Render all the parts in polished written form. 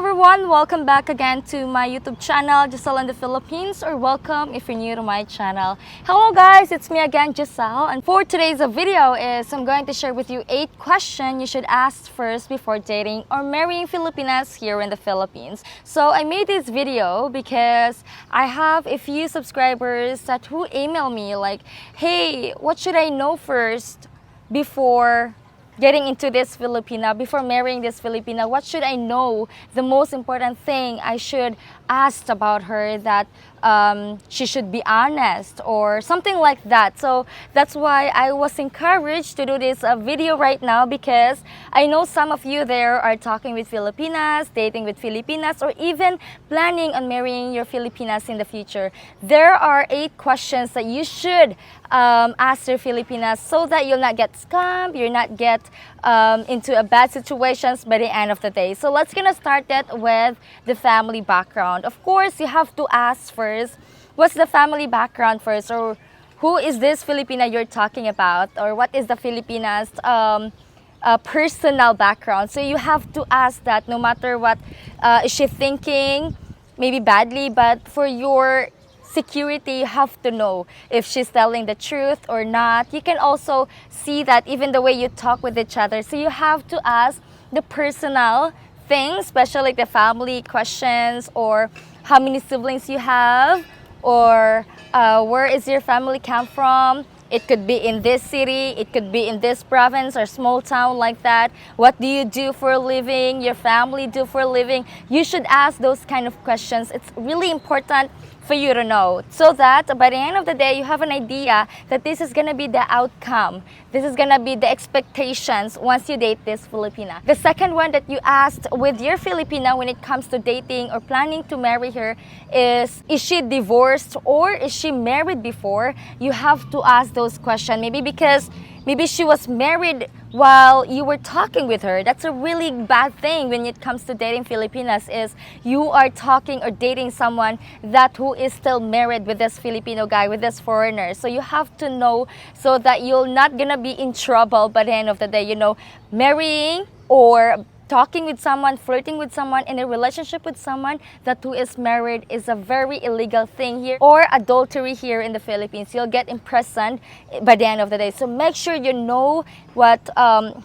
everyone! Welcome back again to my YouTube channel, Giselle in the Philippines, or welcome if you're new to my channel. Hello guys, it's me again, Giselle, and for today's video I'm going to share with you 8 questions you should ask first before dating or marrying Filipinas here in the Philippines. So I made this video because I have a few subscribers that who email me like, hey, what should I know first before getting into this Filipina, before marrying this Filipina? What should I know? The most important thing I should ask about her, that she should be honest or something like that. So that's why I was encouraged to do this video right now, because I know some of you there are talking with Filipinas, dating with Filipinas, or even planning on marrying your Filipinas in the future. There are 8 questions that you should ask your Filipinas so that you'll not get scammed, you'll not get into a bad situations by the end of the day. So let's gonna start that with the family background. Of course, you have to ask first, what's the family background first, or who is this Filipina you're talking about, or what is the Filipina's personal background. So you have to ask that no matter what is she thinking, maybe badly, but for your security, you have to know if she's telling the truth or not. You can also see that even the way you talk with each other. So you have to ask the personal things, especially like the family questions, or how many siblings you have, or where is your family come from. It could be in this city, it could be in this province or small town like that. What do you do for a living? Your family do for a living? You should ask those kind of questions. It's really important for you to know, so that by the end of the day you have an idea that this is gonna be the outcome. This is gonna be the expectations once you date this Filipina. The second one that you asked with your Filipina when it comes to dating or planning to marry her is she divorced or is she married before? You have to ask those questions. Maybe because maybe she was married while you were talking with her. That's a really bad thing when it comes to dating Filipinas, is you are talking or dating someone that who is still married with this Filipino guy, with this foreigner. So you have to know so that you're not gonna be in trouble by the end of the day. You know, marrying or talking with someone, flirting with someone, in a relationship with someone that who is married is a very illegal thing here, or adultery here in the Philippines. You'll get imprisoned by the end of the day. So make sure you know what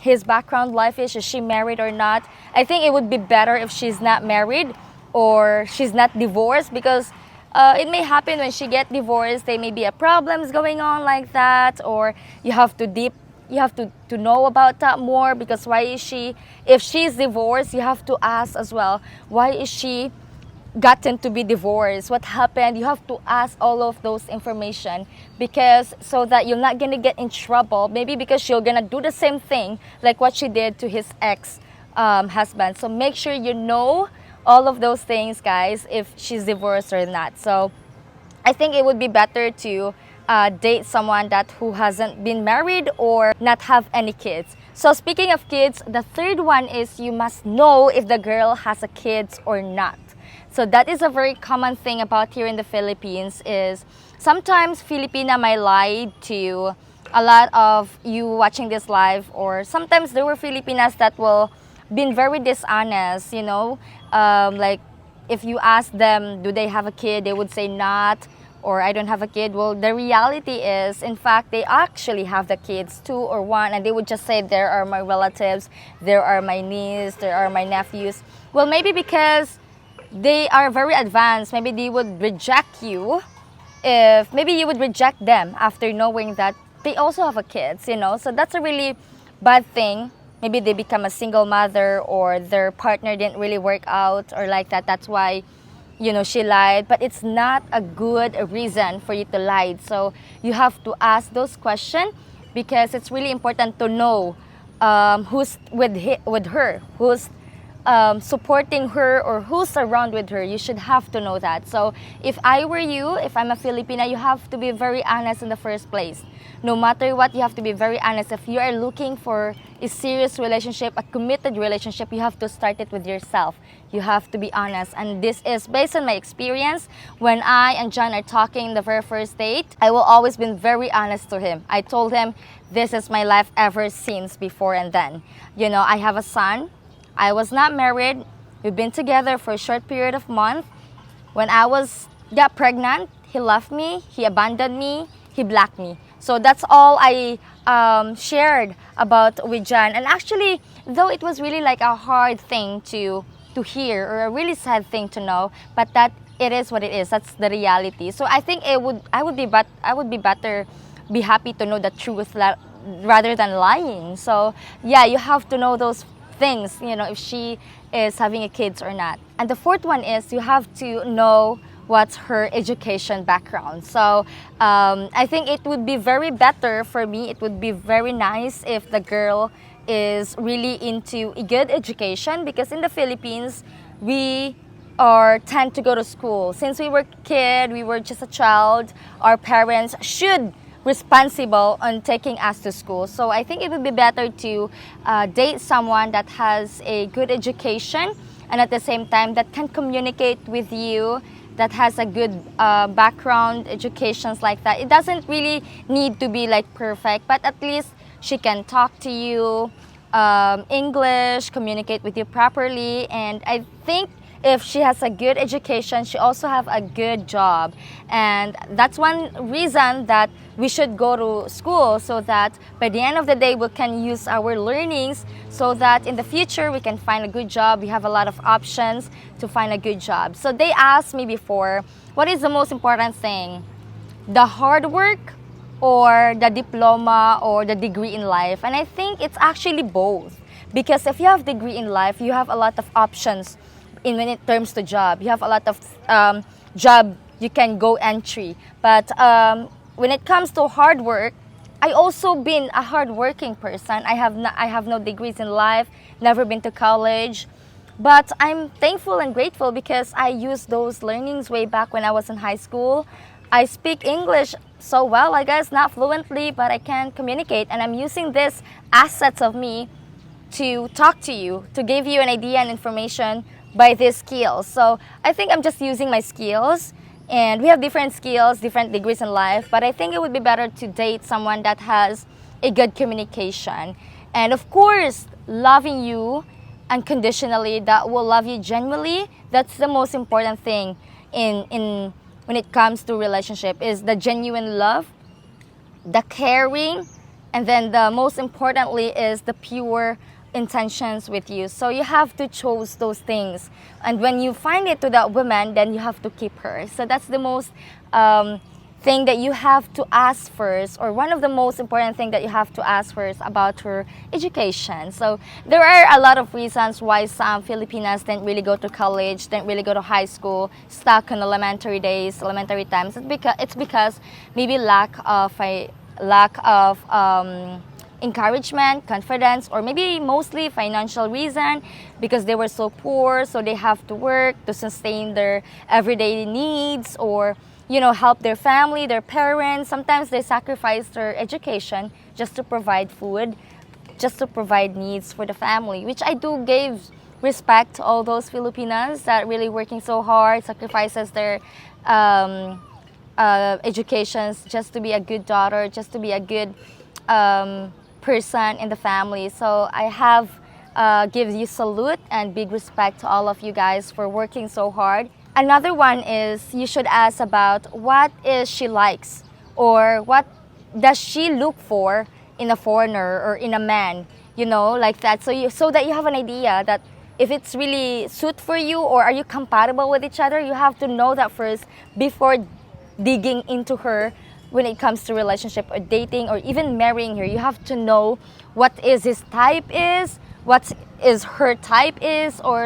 his background life is she married or not. I think it would be better if she's not married or she's not divorced, because it may happen when she get divorced, there may be a problems going on like that, or you have to know about that more, because why is she, if she's divorced, you have to ask as well, why is she gotten to be divorced? What happened? You have to ask all of those information, because so that you're not gonna get in trouble, maybe because you're gonna do the same thing like what she did to his ex husband. So make sure you know all of those things, guys, if she's divorced or not. So I think it would be better to date someone that who hasn't been married or not have any kids. So speaking of kids, the third one is you must know if the girl has a kids or not. So that is a very common thing about here in the Philippines, is sometimes Filipina might lie to a lot of you watching this live, or sometimes there were Filipinas that will been very dishonest, you know, like if you ask them, do they have a kid, they would say not, or I don't have a kid. Well, the reality is, in fact, they actually have the kids, 2 or 1, and they would just say, there are my relatives, there are my niece, there are my nephews. Well, maybe because they are very advanced, maybe they would reject you, if maybe you would reject them after knowing that they also have a kids, you know. So that's a really bad thing. Maybe they become a single mother, or their partner didn't really work out, or like that. That's why, you know, she lied. But it's not a good reason for you to lie. So you have to ask those questions, because it's really important to know who's with her, who's supporting her, or who's around with her. You should have to know that. So if I were you, if I'm a Filipina, you have to be very honest in the first place. No matter what, you have to be very honest. If you are looking for a serious relationship, a committed relationship, you have to start it with yourself. You have to be honest. And this is based on my experience. When I and John are talking the very first date, I will always be very honest to him. I told him, this is my life ever since before and then. You know, I have a son. I was not married. We've been together for a short period of month. When I got pregnant, he left me, he abandoned me, he blocked me. So that's all I shared about with John. And actually, though it was really like a hard thing to hear, or a really sad thing to know, but that it is what it is. That's the reality. So I think I would be better, be happy to know the truth rather than lying. So yeah, you have to know those things, if she is having a kids or not. And the fourth one is you have to know what's her education background. So I think it would be very better for me. It would be very nice if the girl is really into a good education, because in the Philippines we tend to go to school. Since we were kid, we were just a child, our parents should responsible on taking us to school. So I think it would be better to date someone that has a good education, and at the same time that can communicate with you, that has a good background, educations like that. It doesn't really need to be like perfect, but at least she can talk to you English, communicate with you properly. And I think if she has a good education, she also have a good job. And that's one reason that we should go to school, so that by the end of the day we can use our learnings, so that in the future we can find a good job. We have a lot of options to find a good job. So they asked me before, what is the most important thing? The hard work or the diploma or the degree in life? And I think it's actually both. Because if you have degree in life, you have a lot of options when it comes to job. You have a lot of job you can go entry. But when it comes to hard work, I also been a hardworking person. I have no degrees in life, never been to college. But I'm thankful and grateful because I used those learnings way back when I was in high school. I speak English so well, I guess, not fluently, but I can communicate. And I'm using these assets of me to talk to you, to give you an idea and information by these skills. So I think I'm just using my skills, and we have different skills, different degrees in life, but I think it would be better to date someone that has a good communication. And of course, loving you unconditionally, that will love you genuinely. That's the most important thing in when it comes to relationship, is the genuine love, the caring, and then the most importantly is the pure intentions with you. So you have to choose those things, and when you find it to that woman, then you have to keep her. So that's the most thing that you have to ask first, or one of the most important thing that you have to ask first about her education. So there are a lot of reasons why some Filipinas didn't really go to college, didn't really go to high school, stuck in elementary days, elementary times. It's because maybe lack of encouragement, confidence, or maybe mostly financial reason, because they were so poor, so they have to work to sustain their everyday needs, or help their family, their parents. Sometimes they sacrifice their education just to provide food, just to provide needs for the family, which I do give respect to all those Filipinas that really working so hard, sacrifices their educations just to be a good daughter, just to be a good person in the family. So I have give you salute and big respect to all of you guys for working so hard. Another one is you should ask about what is she likes, or what does she look for in a foreigner or in a man, like that. So that you have an idea that if it's really suit for you, or are you compatible with each other. You have to know that first before digging into her. When it comes to relationship or dating or even marrying her, you have to know what is his type is, what is her type is, or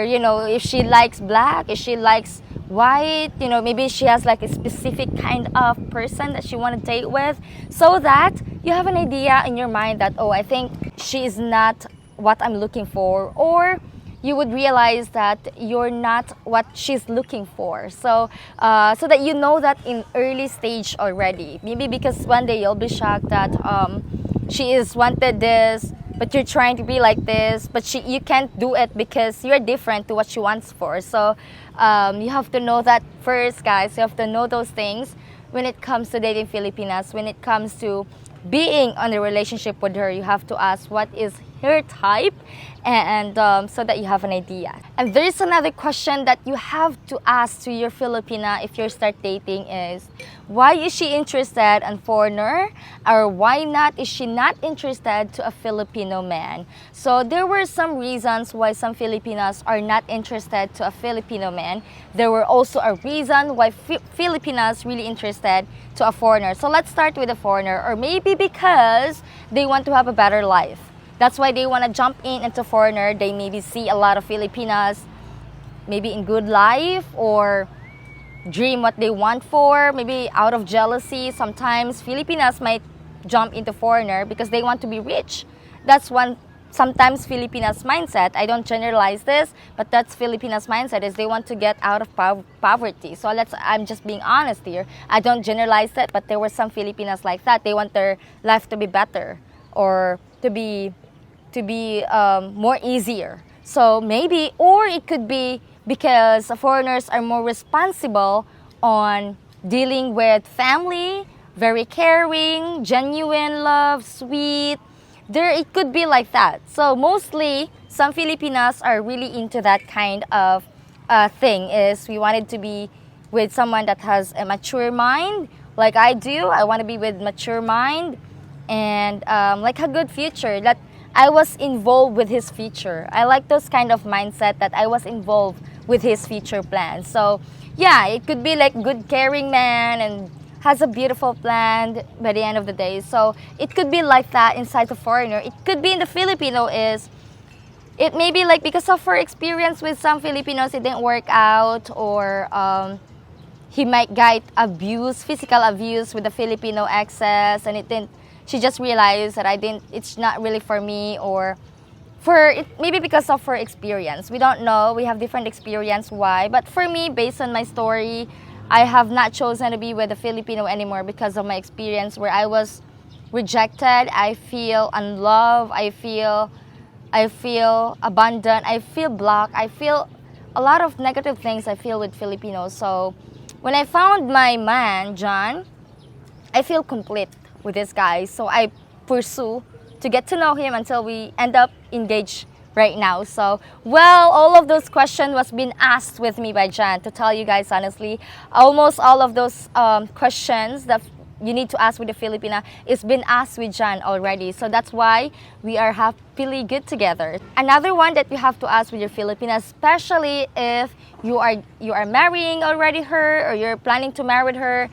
if she likes black, if she likes white, maybe she has like a specific kind of person that she want to date with, so that you have an idea in your mind that, I think she is not what I'm looking for, or you would realize that you're not what she's looking for. So that you know that in early stage already. Maybe because one day you'll be shocked that she is wanted this, but you're trying to be like this, but you can't do it because you're different to what she wants for. So you have to know that first, guys. You have to know those things when it comes to dating Filipinas. When it comes to being on a relationship with her, you have to ask what is her type, and so that you have an idea. And there's another question that you have to ask to your Filipina if you start dating is, why is she interested in foreigner, or why not is she not interested to a Filipino man? So there were some reasons why some Filipinas are not interested to a Filipino man. There were also a reason why Filipinas really interested to a foreigner. So let's start with a foreigner, or maybe because they want to have a better life. That's why they want to jump into foreigner. They maybe see a lot of Filipinas maybe in good life, or dream what they want for, maybe out of jealousy. Sometimes Filipinas might jump into foreigner because they want to be rich. That's one sometimes Filipinas mindset. I don't generalize this, but that's Filipinas mindset, is they want to get out of poverty. So I'm just being honest here. I don't generalize it, but there were some Filipinas like that. They want their life to be better, or to be more easier. So maybe, or it could be because foreigners are more responsible on dealing with family, very caring, genuine love, sweet. It could be like that. So mostly, some Filipinas are really into that kind of thing, is we wanted to be with someone that has a mature mind, like I do. I want to be with mature mind, and like a good future, that I was involved with his future. I like those kind of mindset, that I was involved with his future plans. So yeah, it could be like good caring man and has a beautiful plan by the end of the day. So it could be like that inside the foreigner. It could be in the Filipino, is it may be like because of her experience with some Filipinos, it didn't work out, or he might get abuse, physical abuse with the Filipino exes, and it didn't. She just realized that it's not really for me, or maybe because of her experience. We don't know. We have different experience why. But for me, based on my story, I have not chosen to be with a Filipino anymore because of my experience where I was rejected. I feel unloved. I feel abandoned. I feel blocked. I feel a lot of negative things I feel with Filipinos. So when I found my man, John, I feel complete with this guy. So I pursue to get to know him until we end up engaged right now. So, well, all of those questions was being asked with me by Jan. To tell you guys honestly, almost all of those questions that you need to ask with the Filipina is been asked with Jan already. So that's why we are happily good together. Another one that you have to ask with your Filipina, especially if you are marrying already her, or you're planning to marry her,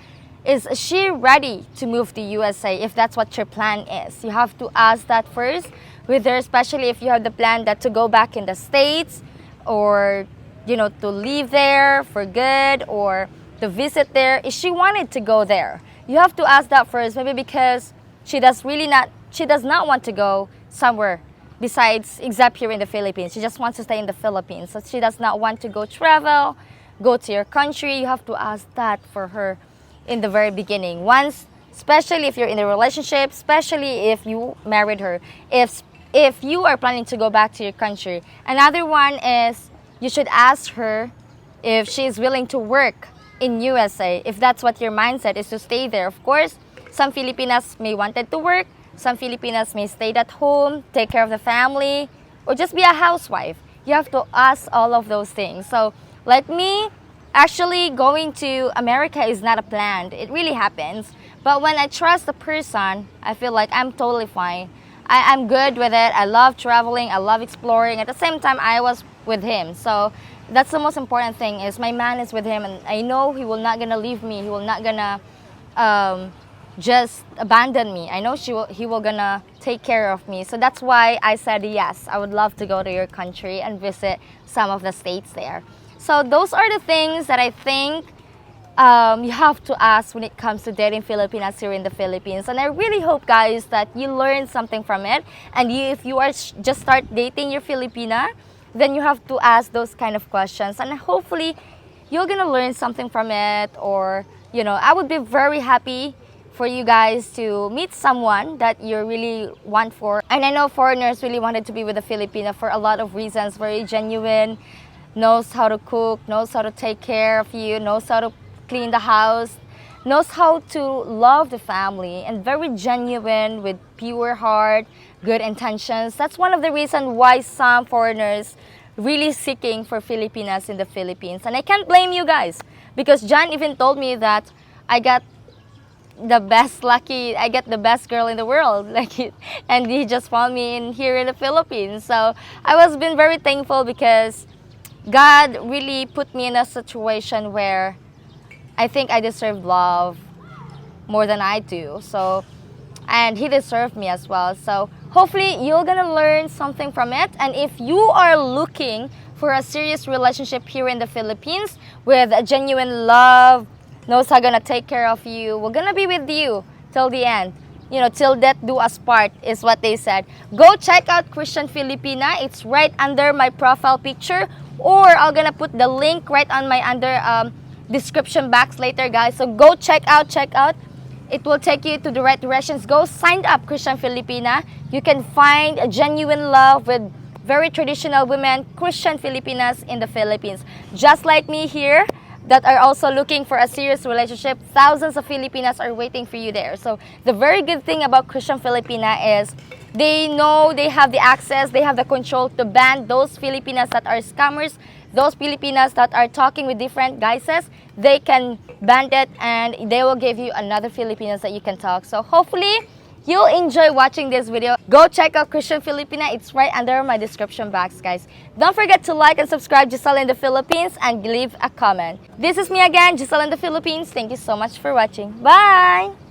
is she ready to move to USA? If that's what your plan is, you have to ask that first with her, especially if you have the plan that to go back in the States, or to live there for good, or to visit there. Is she wanted to go there? You have to ask that first, maybe because she does not want to go somewhere besides except here in the Philippines. She just wants to stay in the Philippines. So she does not want to go travel, go to your country. You have to ask that for her in the very beginning. Once, especially if you're in a relationship, especially if you married her, if you are planning to go back to your country. Another one is you should ask her if she is willing to work in USA, if that's what your mindset is, to stay there. Of course, some Filipinas may wanted to work, some Filipinas may stay at home, take care of the family, or just be a housewife. You have to ask all of those things. So like me, actually going to America is not a plan. It really happens. But when I trust the person, I feel like I'm totally fine. I'm good with it. I love traveling. I love exploring. At the same time, I was with him. So that's the most important thing, is my man is with him. And I know he will not going to leave me. He will not going to just abandon me. I know he will going to take care of me. So that's why I said yes. I would love to go to your country and visit some of the states there. So those are the things that I think you have to ask when it comes to dating Filipinas here in the Philippines. And I really hope, guys, that you learn something from it. And if you are just start dating your Filipina, then you have to ask those kind of questions. And hopefully, you're gonna learn something from it. Or, I would be very happy for you guys to meet someone that you really want for. And I know foreigners really wanted to be with a Filipina for a lot of reasons. Very genuine, knows how to cook, knows how to take care of you, knows how to clean the house, knows how to love the family, and very genuine with pure heart, good intentions. That's one of the reasons why some foreigners really seeking for Filipinas in the Philippines. And I can't blame you guys, because John even told me that I got I get the best girl in the world, and he just found me in here in the Philippines. So I was been very thankful, because God really put me in a situation where I think I deserve love more than I do. So, and he deserved me as well. So hopefully you're gonna learn something from it. And if you are looking for a serious relationship here in the Philippines with a genuine love, knows how gonna take care of you, we're gonna be with you till the end. You know, till death do us part is what they said. Go check out Christian Filipina. It's right under my profile picture, or I'm gonna put the link right on my description box later, guys. So go check out. It will take you to the right directions. Go sign up Christian Filipina. You can find a genuine love with very traditional women, Christian Filipinas in the Philippines. Just like me here, that are also looking for a serious relationship. Thousands of Filipinas are waiting for you there. So the very good thing about Christian Filipina is they know they have the access, they have the control to ban those Filipinas that are scammers, those Filipinas that are talking with different guises. They can ban it, and they will give you another Filipinas that you can talk. So hopefully you'll enjoy watching this video. Go check out Christian Filipina. It's right under my description box, guys. Don't forget to like and subscribe Giselle in the Philippines, and leave a comment. This is me again, Giselle in the Philippines. Thank you so much for watching. Bye!